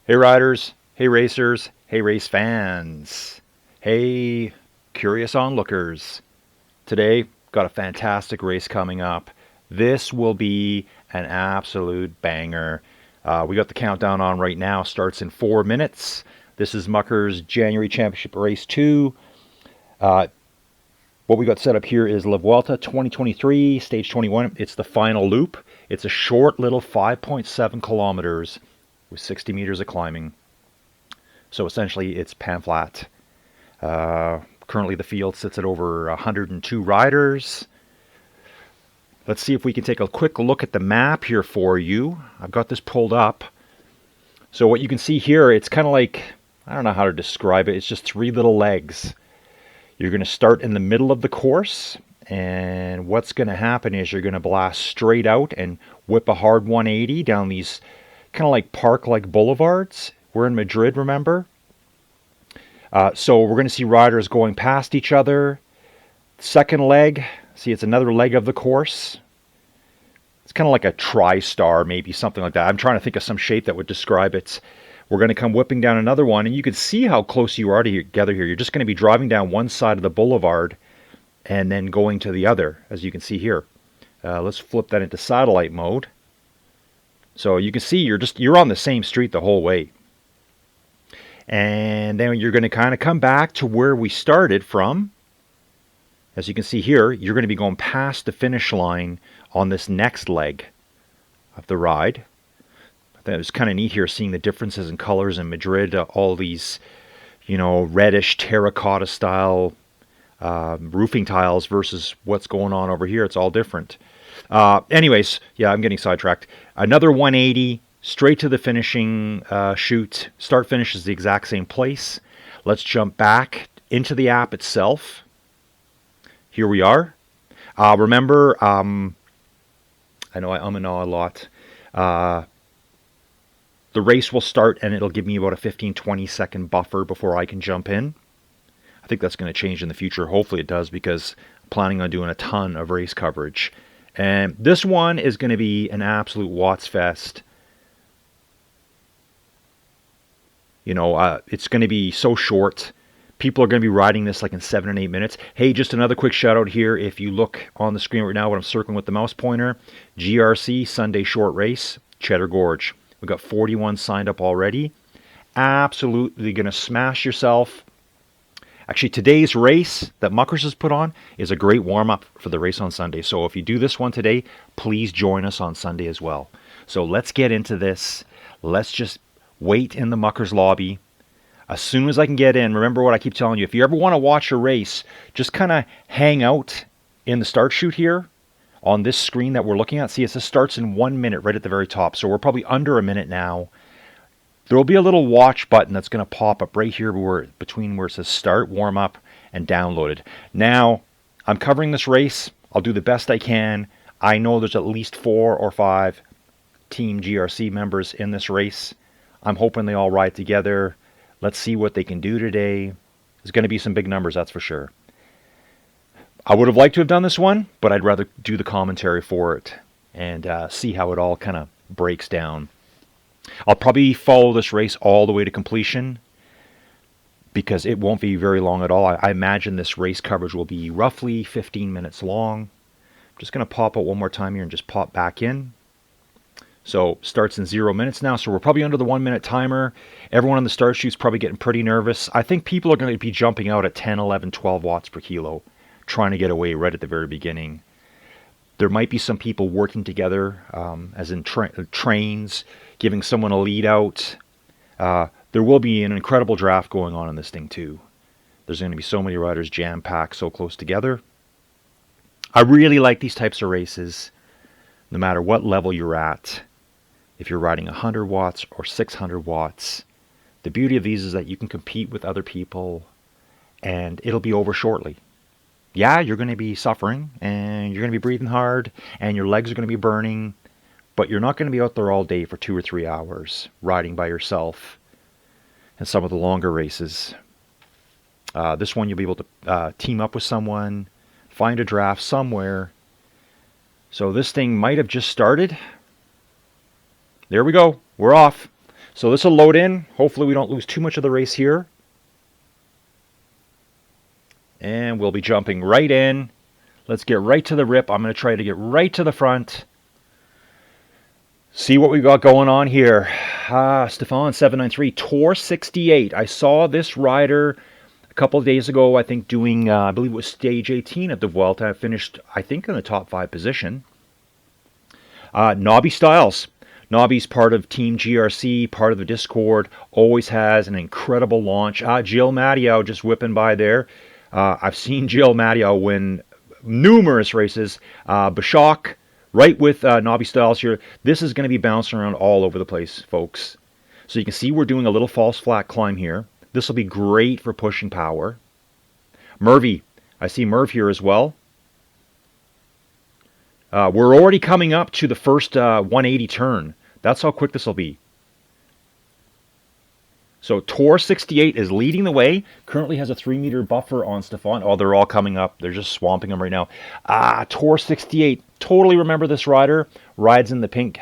Hey riders, hey racers, hey race fans, hey curious onlookers. Today, got a fantastic race coming up. This will be an absolute banger. We got the countdown on right now, starts in 4 minutes. This is Mucker's January Championship Race 2. What we got set up here is La Vuelta 2023, Stage 21. It's the final loop. It's a short little 5.7 kilometers with 60 meters of climbing. So essentially, it's pan flat. Currently, the field sits at over 102 riders. Let's see if we can take a quick look at the map here for you. I've got this pulled up. So what you can see here, it's kind of like, I don't know how to describe it. It's just 3 little legs. You're going to start in the middle of the course, and what's going to happen is you're going to blast straight out and whip a hard 180 down these kind of like park-like boulevards. We're in Madrid, remember? So we're going to see riders going past each other. Second leg, see, it's another leg of the course. It's kind of like a tri-star, maybe, something like that. I'm trying to think of some shape that would describe it. We're going to come whipping down another one, and you can see how close you are together here. You're just going to be driving down one side of the boulevard and then going to the other, as you can see here. Let's flip that into satellite mode. So you can see you're on the same street the whole way. And then you're going to kind of come back to where we started from. As you can see here, you're going to be going past the finish line on this next leg of the ride. I think it was kind of neat here seeing the differences in colors in Madrid. All these, reddish terracotta style roofing tiles versus what's going on over here. It's all different. Anyways, yeah, I'm getting sidetracked. Another 180 straight to the finishing chute. Start finish is the exact same place. Let's jump back into the app itself. Here we are. Remember, I know I and ah a lot. The race will start and it'll give me about a 15-20 second buffer before I can jump in. I think that's going to change in the future. Hopefully it does, because I'm planning on doing a ton of race coverage. And this one is going to be an absolute Watts fest. It's going to be so short. People are going to be riding this like in 7 and 8 minutes. Hey, just another quick shout out here. If you look on the screen right now, what I'm circling with the mouse pointer, GRC Sunday short race, Cheddar Gorge. We've got 41 signed up already. Absolutely going to smash yourself. Actually, today's race that Muckers has put on is a great warm-up for the race on Sunday. So if you do this one today, please join us on Sunday as well. So let's get into this. Let's just wait in the Muckers lobby. As soon as I can get in, remember what I keep telling you. If you ever want to watch a race, just kind of hang out in the start chute here on this screen that we're looking at. See, it says starts in 1 minute right at the very top. So we're probably under a minute now. There will be a little watch button that's going to pop up right here between where it says start, warm up, and downloaded. Now, I'm covering this race. I'll do the best I can. I know there's at least 4 or 5 Team GRC members in this race. I'm hoping they all ride together. Let's see what they can do today. There's going to be some big numbers, that's for sure. I would have liked to have done this one, but I'd rather do the commentary for it and see how it all kind of breaks down. I'll probably follow this race all the way to completion because it won't be very long at all. I imagine this race coverage will be roughly 15 minutes long. I'm just going to pop out one more time here and just pop back in. So starts in 0 minutes now, so we're probably under the 1 minute timer. Everyone on the start chute's probably getting pretty nervous. I think people are going to be jumping out at 10, 11, 12 watts per kilo, trying to get away right at the very beginning. There might be some people working together, as in trains, giving someone a lead out. There will be an incredible draft going on in this thing too. There's going to be so many riders jam-packed so close together. I really like these types of races, no matter what level you're at. If you're riding 100 watts or 600 watts, the beauty of these is that you can compete with other people and it'll be over shortly. Yeah, you're going to be suffering and you're going to be breathing hard and your legs are going to be burning, but you're not going to be out there all day for 2 or 3 hours riding by yourself in some of the longer races. This one you'll be able to team up with someone, find a draft somewhere. So this thing might have just started. There we go. We're off. So this will load in. Hopefully we don't lose too much of the race here. And we'll be jumping right in. Let's get right to the rip. I'm going to try to get right to the front. See what we got going on here. Stefan 793, Tour 68. I saw this rider a couple of days ago, I think doing, I believe it was stage 18 at the Vuelta. I finished, I think, in the top 5 position. Nobby Styles. Nobby's part of Team GRC, part of the Discord, always has an incredible launch. Jill Matteo just whipping by there. I've seen Jill Matteo win numerous races. Bashak, right with Nobby Styles here. This is going to be bouncing around all over the place, folks. So you can see we're doing a little false flat climb here. This will be great for pushing power. Murvy, I see Merv here as well. We're already coming up to the first 180 turn. That's how quick this will be. So Tour 68 is leading the way. Currently has a 3-meter buffer on Stefan. Oh, they're all coming up. They're just swamping him right now. Tour 68. Totally remember this rider. Rides in the pink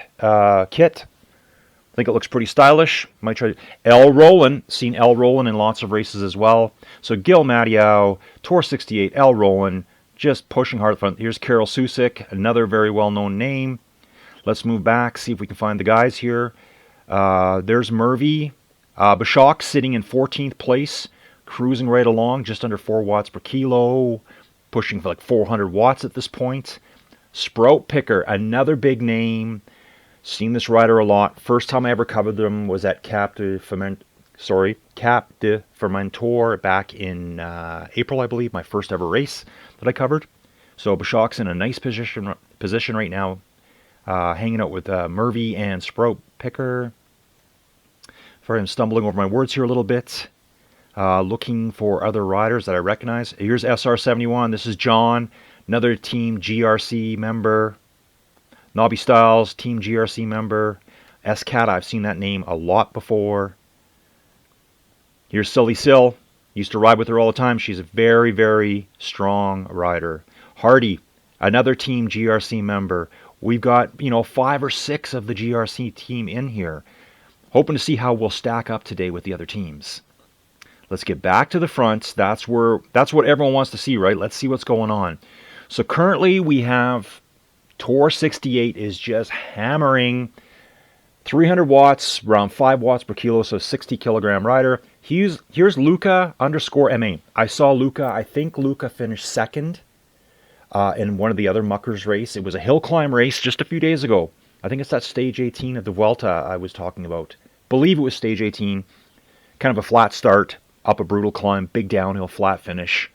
kit. I think it looks pretty stylish. Might try. L. Rowland. Seen L. Rowland in lots of races as well. So Gil Matteo, Tour 68, L. Rowland. Just pushing hard at the front. Here's Karel Susik, another very well-known name. Let's move back, see if we can find the guys here. There's Murvy. Bashak sitting in 14th place, cruising right along, just under 4 watts per kilo, pushing for like 400 watts at this point. Sprout Picker, another big name. Seen this rider a lot. First time I ever covered them was at Cap de Fermentor back in April, I believe, my first ever race that I covered. So Bashak's in a nice position right now, hanging out with Murvy and Sprout Picker. Sorry, I'm stumbling over my words here a little bit. Looking for other riders that I recognize. Here's SR71. This is John, another Team GRC member. Nobby Styles, Team GRC member. S-Cat, I've seen that name a lot before. Here's Silly Sil. Used to ride with her all the time. She's a very, very strong rider. Hardy, another Team GRC member. We've got, 5 or 6 of the GRC team in here. Hoping to see how we'll stack up today with the other teams. Let's get back to the front. That's what everyone wants to see, right? Let's see what's going on. So currently we have Tour 68 is just hammering 300 watts, around 5 watts per kilo, so 60 kilogram rider. Here's Luca _MA. I saw Luca, I think Luca finished second in one of the other Muckers race. It was a hill climb race just a few days ago. I think it's that stage 18 of the Vuelta I was talking about. Believe it was stage 18. Kind of a flat start, up a brutal climb, big downhill, flat finish.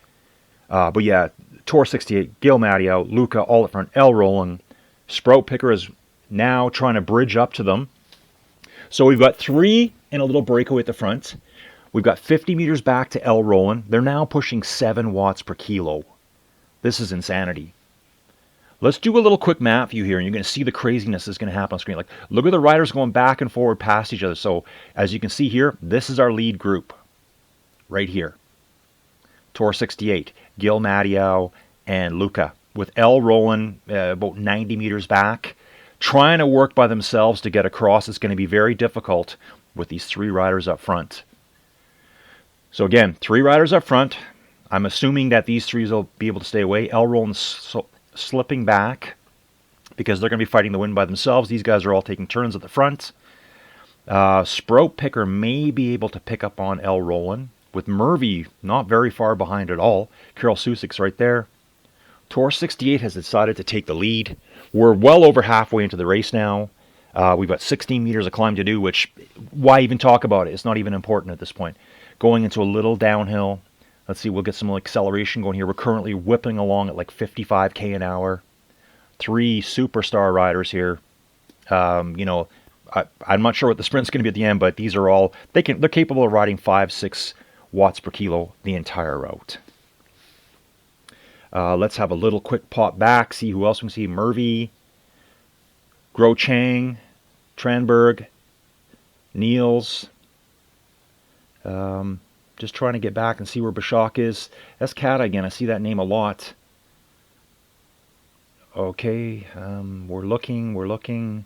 But yeah, Tour 68, Gil Matteo, Luca all at front, L. Rowland. Sprout Picker is now trying to bridge up to them. So we've got 3 and a little breakaway at the front. We've got 50 meters back to L. Rowland. They're now pushing 7 watts per kilo. This is insanity. Let's do a little quick map view here, and you're going to see the craziness that's going to happen on screen. Like, look at the riders going back and forward past each other. So, as you can see here, this is our lead group. Right here. Tour 68, Gil Matteo and Luca. With L. Rowland about 90 meters back. Trying to work by themselves to get across. It's going to be very difficult with these 3 riders up front. So again, 3 riders up front. I'm assuming that these 3 will be able to stay away. L. Rowland's slipping back because they're going to be fighting the wind by themselves. These guys are all taking turns at the front. Sprout Picker may be able to pick up on L. Rowland, with Murvy not very far behind at all. Karel Susik's right there. Tour 68 has decided to take the lead. We're well over halfway into the race now. We've got 16 meters of climb to do, which, why even talk about it? It's not even important at this point. Going into a little downhill. Let's see, we'll get some acceleration going here. We're currently whipping along at like 55k an hour. 3 superstar riders here. I'm not sure what the sprint's going to be at the end, but these are all, they're capable of riding 5-6 watts per kilo the entire route. Let's have a little quick pop back, see who else we can see. Murvy, Gro Chang, Tranberg, Niels. Just trying to get back and see where Bashak is. That's Cat again. I see that name a lot. Okay, we're looking.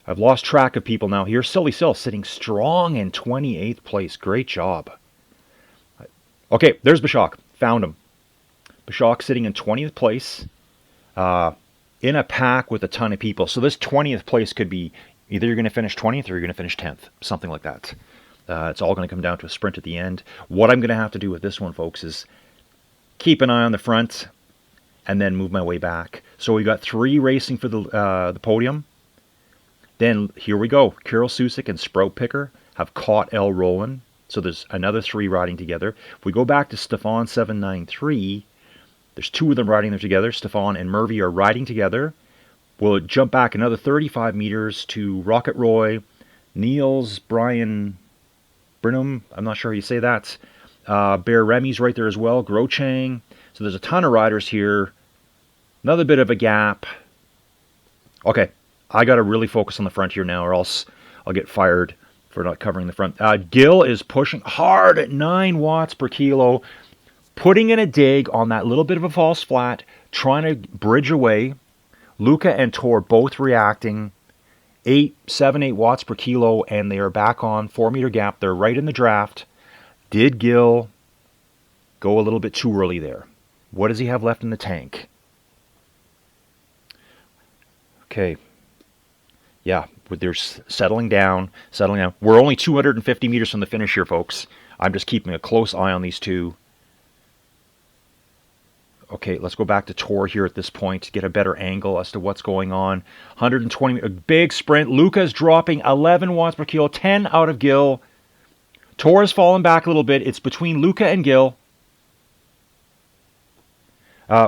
I've lost track of people now here. Silly Sill sitting strong in 28th place. Great job. Okay, there's Bashak. Found him. Bashak sitting in 20th place in a pack with a ton of people. So this 20th place could be either you're going to finish 20th or you're going to finish 10th. Something like that. It's all going to come down to a sprint at the end. What I'm going to have to do with this one, folks, is keep an eye on the front and then move my way back. So we got 3 racing for the podium. Then here we go. Carol Susik and Sprout Picker have caught L. Rowland. So there's another 3 riding together. If we go back to Stefan 793, there's 2 of them riding there together. Stefan and Murphy are riding together. We'll jump back another 35 meters to Rocket Roy, Niels, Brian Burnham, I'm not sure how you say that. Bear Remy's right there as well. Grochang. So there's a ton of riders here. Another bit of a gap. Okay, I got to really focus on the front here now, or else I'll get fired for not covering the front. Gil is pushing hard at 9 watts per kilo, putting in a dig on that little bit of a false flat, trying to bridge away. Luca and Tor both reacting. 7, 8 watts per kilo, and they are back on 4-meter gap. They're right in the draft. Did Gil go a little bit too early there? What does he have left in the tank? Okay. Yeah, they're settling down. We're only 250 meters from the finish here, folks. I'm just keeping a close eye on these 2. Okay, let's go back to Tor here at this point to get a better angle as to what's going on. 120, a big sprint. Luca's dropping 11 watts per kilo, 10 out of Gil. Tor has fallen back a little bit. It's between Luca and Gil.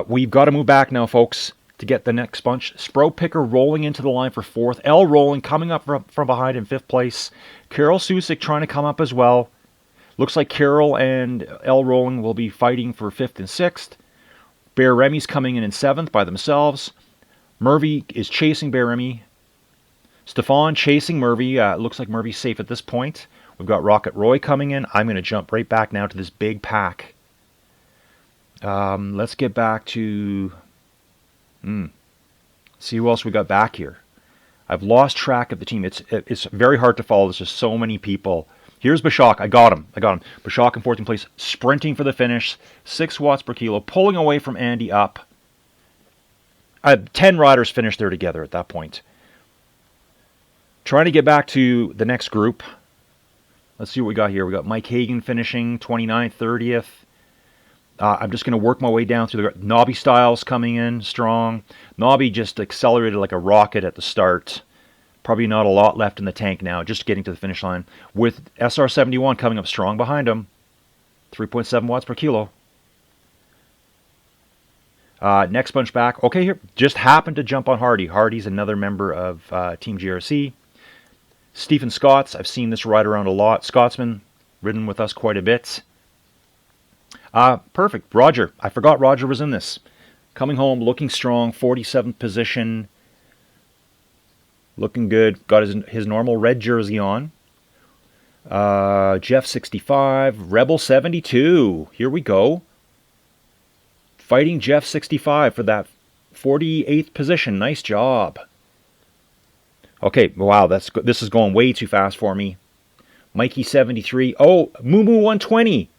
We've got to move back now, folks, to get the next bunch. Sprout Picker rolling into the line for 4th. L. Rowland coming up from behind in 5th place. Carol Susik trying to come up as well. Looks like Carol and L. Rowland will be fighting for 5th and 6th. Bear Remy's coming in 7th by themselves. Murphy is chasing Bear Remy. Stefan chasing Murphy. Looks like Murphy's safe at this point. We've got Rocket Roy coming in. I'm going to jump right back now to this big pack. Let's get back to... see who else we got back here. I've lost track of the team. It's very hard to follow. There's just so many people. Here's Bashak. I got him. Bashak in 14th place, sprinting for the finish. 6 watts per kilo, pulling away from Andy up. 10 riders finished there together at that point. Trying to get back to the next group. Let's see what we got here. We got Mike Hagan finishing 29th, 30th. I'm just going to work my way down through the... Nobby Styles coming in strong. Nobby just accelerated like a rocket at the start. Probably not a lot left in the tank now, just getting to the finish line. With SR71 coming up strong behind him. 3.7 watts per kilo. Next bunch back. Okay, here. Just happened to jump on Hardy. Hardy's another member of Team GRC. Stephen Scotts. I've seen this ride around a lot. Scotsman, ridden with us quite a bit. Perfect. Roger. I forgot Roger was in this. Coming home, looking strong. 47th position. Looking good. Got his normal red jersey on. Jeff 65. Rebel 72. Here we go. Fighting Jeff 65 for that 48th position. Nice job. Okay, wow, this is going way too fast for me. Mikey 73. Oh, Moo 120.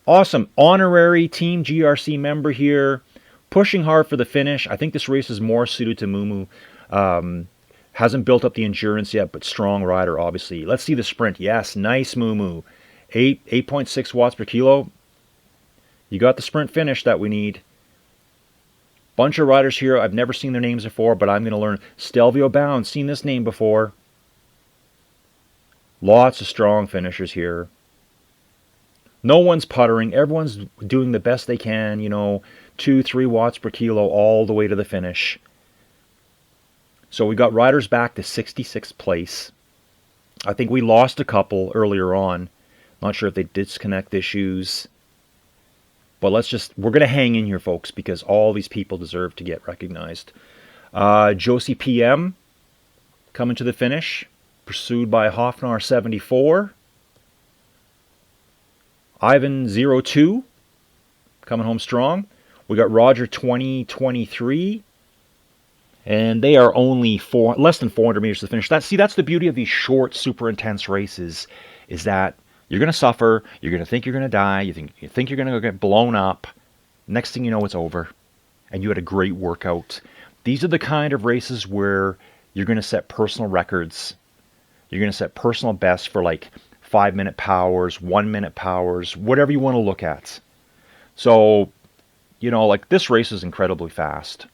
Awesome. Honorary Team GRC member here. Pushing hard for the finish. I think this race is more suited to Moo. Hasn't built up the endurance yet, but strong rider, obviously. Let's see the sprint. Yes, nice Moo. 8.6 watts per kilo. You got the sprint finish that we need. Bunch of riders here. I've never seen their names before, but I'm going to learn. Stelvio Bound. Seen this name before. Lots of strong finishers here. No one's puttering. Everyone's doing the best they can, 2-3 watts per kilo all the way to the finish. So we got riders back to 66th place. I think we lost a couple earlier on. Not sure if they disconnect issues. But we're going to hang in here, folks, because all these people deserve to get recognized. Josie PM coming to the finish, pursued by Hoffnar 74. Ivan 02 coming home strong. We got Roger 2023. And they are only less than 400 meters to finish. That's the beauty of these short, super intense races, is that you're going to suffer. You're going to think you're going to die. You think you're going to get blown up. Next thing you know, it's over, and you had a great workout. These are the kind of races where you're going to set personal records. You're going to set personal bests for like 5-minute powers, 1-minute powers, whatever you want to look at. So, like this race is incredibly fast.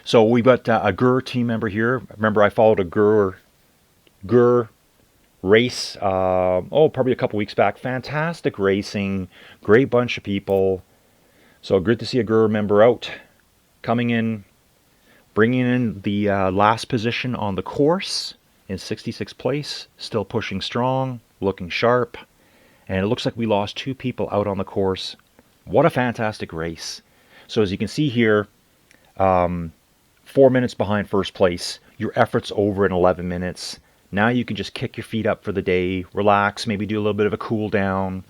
So we've got a GR team member here. Remember, I followed a GR race, probably a couple weeks back. Fantastic racing, great bunch of people. So good to see a GR member out, coming in, bringing in the last position on the course in 66th place, still pushing strong, looking sharp. And it looks like we lost 2 people out on the course. What a fantastic race. So as you can see here, 4 minutes behind first place. Your effort's over in 11 minutes. Now you can just kick your feet up for the day, relax, maybe do a little bit of a cool down,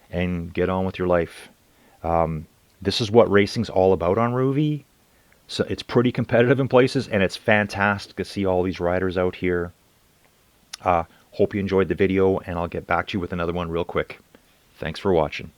and get on with your life. This is what racing's all about on Rouvy. So it's pretty competitive in places, and it's fantastic to see all these riders out here. Hope you enjoyed the video, and I'll get back to you with another one real quick. Thanks for watching.